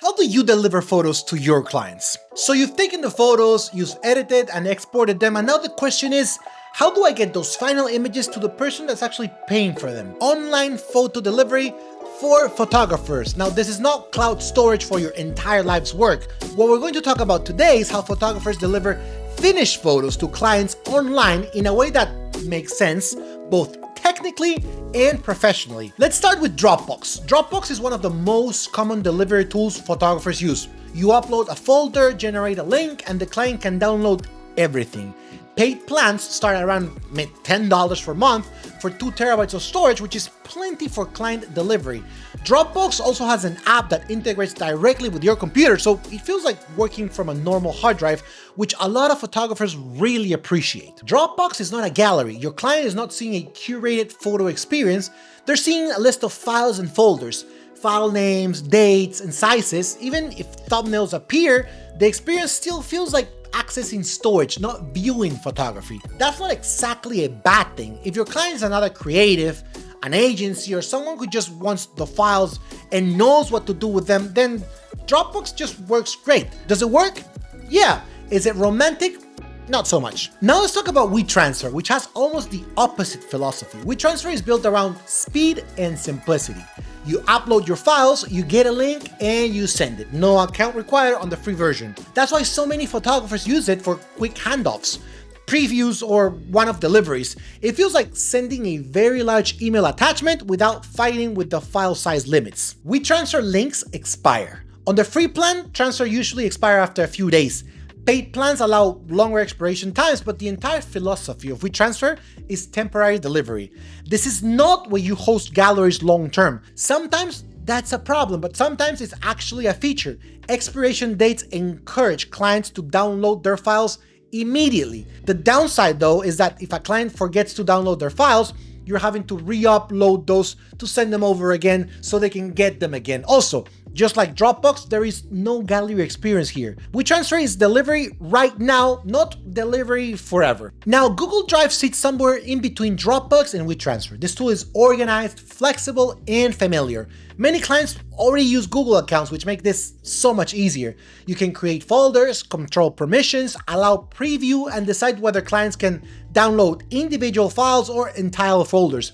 How do you deliver photos to your clients? So you've taken the photos, you've edited and exported them, and now the question is, how do I get those final images to the person that's actually paying for them? Online photo delivery for photographers. Now, this is not cloud storage for your entire life's work. What we're going to talk about today is how photographers deliver finished photos to clients online in a way that makes sense, both technically and professionally. Let's start with Dropbox. Dropbox is one of the most common delivery tools photographers use. You upload a folder, generate a link, and the client can download everything. Paid plans start around $10 per month for 2 terabytes of storage, which is plenty for client delivery. Dropbox also has an app that integrates directly with your computer, so it feels like working from a normal hard drive, which a lot of photographers really appreciate. Dropbox is not a gallery. Your client is not seeing a curated photo experience. They're seeing a list of files and folders, file names, dates, and sizes. Even if thumbnails appear, the experience still feels like accessing storage, not viewing photography. That's not exactly a bad thing. If your client is another creative, an agency, or someone who just wants the files and knows what to do with them, then Dropbox just works great. Does it work? Yeah. Is it romantic? Not so much. Now let's talk about WeTransfer, which has almost the opposite philosophy. WeTransfer is built around speed and simplicity. You upload your files, you get a link, and you send it. No account required on the free version. That's why so many photographers use it for quick handoffs, previews, or one-off deliveries. It feels like sending a very large email attachment without fighting with the file size limits. WeTransfer links expire. On the free plan, transfer usually expire after a few days. Paid plans allow longer expiration times, but the entire philosophy of WeTransfer is temporary delivery. This is not where you host galleries long-term. Sometimes that's a problem, but sometimes it's actually a feature. Expiration dates encourage clients to download their files immediately. The downside, though, is that if a client forgets to download their files, you're having to re-upload those to send them over again so they can get them again. Also, just like Dropbox, there is no gallery experience here. WeTransfer is delivery right now, not delivery forever. Now, Google Drive sits somewhere in between Dropbox and WeTransfer. This tool is organized, flexible, and familiar. Many clients already use Google accounts, which make this so much easier. You can create folders, control permissions, allow preview, and decide whether clients can download individual files or entire folders.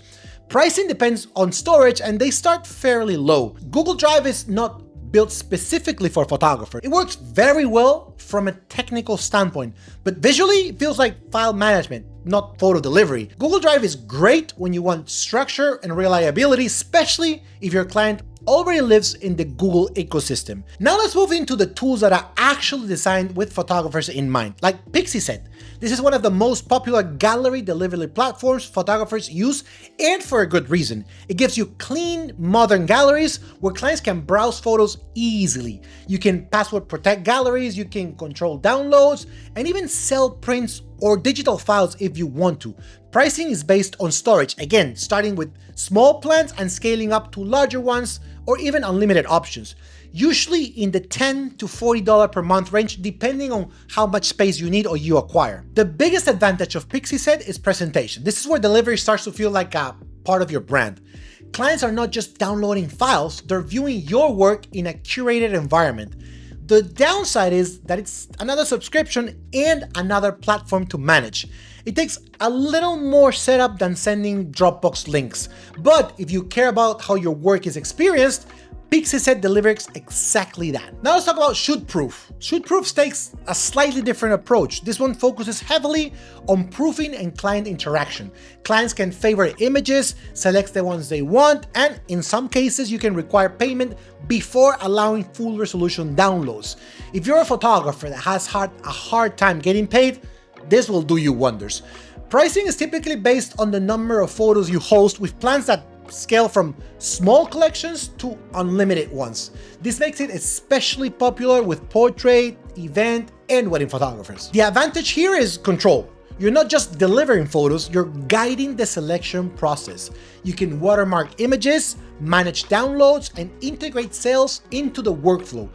Pricing depends on storage, and they start fairly low. Google Drive is not built specifically for photographers. It works very well from a technical standpoint, but visually it feels like file management, not photo delivery. Google Drive is great when you want structure and reliability, especially if your client already lives in the Google ecosystem. Now let's move into the tools that are actually designed with photographers in mind, like Pixieset. This is one of the most popular gallery delivery platforms photographers use, and for a good reason. It gives you clean, modern galleries where clients can browse photos easily. You can password protect galleries, you can control downloads, and even sell prints or digital files if you want to. Pricing is based on storage, again, starting with small plans and scaling up to larger ones or even unlimited options. Usually in the $10 to $40 per month range, depending on how much space you need or you acquire. The biggest advantage of Pixieset is presentation. This is where delivery starts to feel like a part of your brand. Clients are not just downloading files, they're viewing your work in a curated environment. The downside is that it's another subscription and another platform to manage. It takes a little more setup than sending Dropbox links, but if you care about how your work is experienced, Pixieset delivers exactly that. Now let's talk about ShootProof. ShootProof takes a slightly different approach. This one focuses heavily on proofing and client interaction. Clients can favorite images, select the ones they want, and in some cases you can require payment before allowing full resolution downloads. If you're a photographer that has a hard time getting paid, this will do you wonders. Pricing is typically based on the number of photos you host, with plans that scale from small collections to unlimited ones. This makes it especially popular with portrait, event, and wedding photographers. The advantage here is control. You're not just delivering photos, you're guiding the selection process. You can watermark images, manage downloads, and integrate sales into the workflow.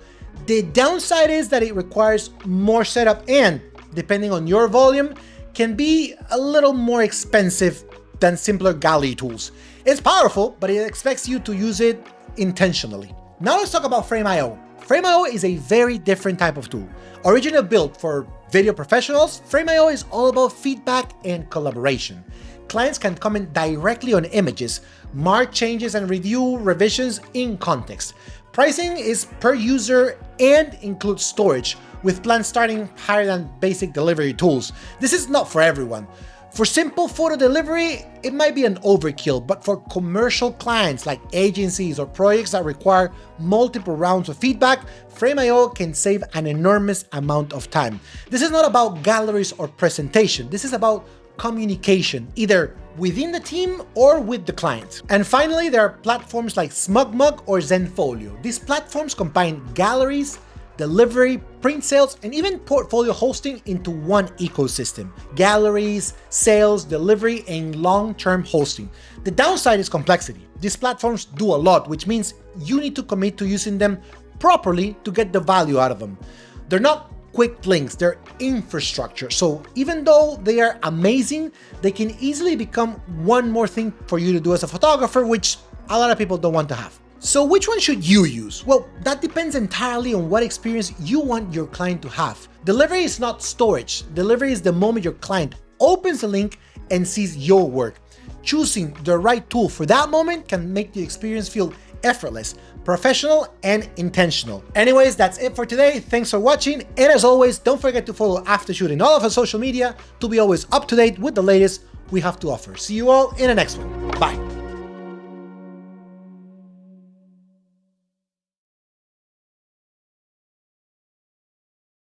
The downside is that it requires more setup and, depending on your volume, can be a little more expensive than simpler gallery tools. It's powerful, but it expects you to use it intentionally. Now let's talk about Frame.io. Frame.io is a very different type of tool. Originally built for video professionals, Frame.io is all about feedback and collaboration. Clients can comment directly on images, mark changes and review revisions in context. Pricing is per user and includes storage, with plans starting higher than basic delivery tools. This is not for everyone. For simple photo delivery, it might be an overkill, but for commercial clients like agencies or projects that require multiple rounds of feedback, Frame.io can save an enormous amount of time. This is not about galleries or presentation. This is about communication, either within the team or with the client. And finally, there are platforms like SmugMug or Zenfolio. These platforms combine galleries, delivery, print sales, and even portfolio hosting into one ecosystem. Galleries, sales, delivery, and long-term hosting. The downside is complexity. These platforms do a lot, which means you need to commit to using them properly to get the value out of them. They're not quick links, they're infrastructure. So even though they are amazing, they can easily become one more thing for you to do as a photographer, which a lot of people don't want to have. So which one should you use? Well, that depends entirely on what experience you want your client to have. Delivery is not storage. Delivery is the moment your client opens a link and sees your work. Choosing the right tool for that moment can make the experience feel effortless, professional, and intentional. Anyways, that's it for today. Thanks for watching. And as always, don't forget to follow Aftershoot in all of our social media to be always up to date with the latest we have to offer. See you all in the next one. Bye.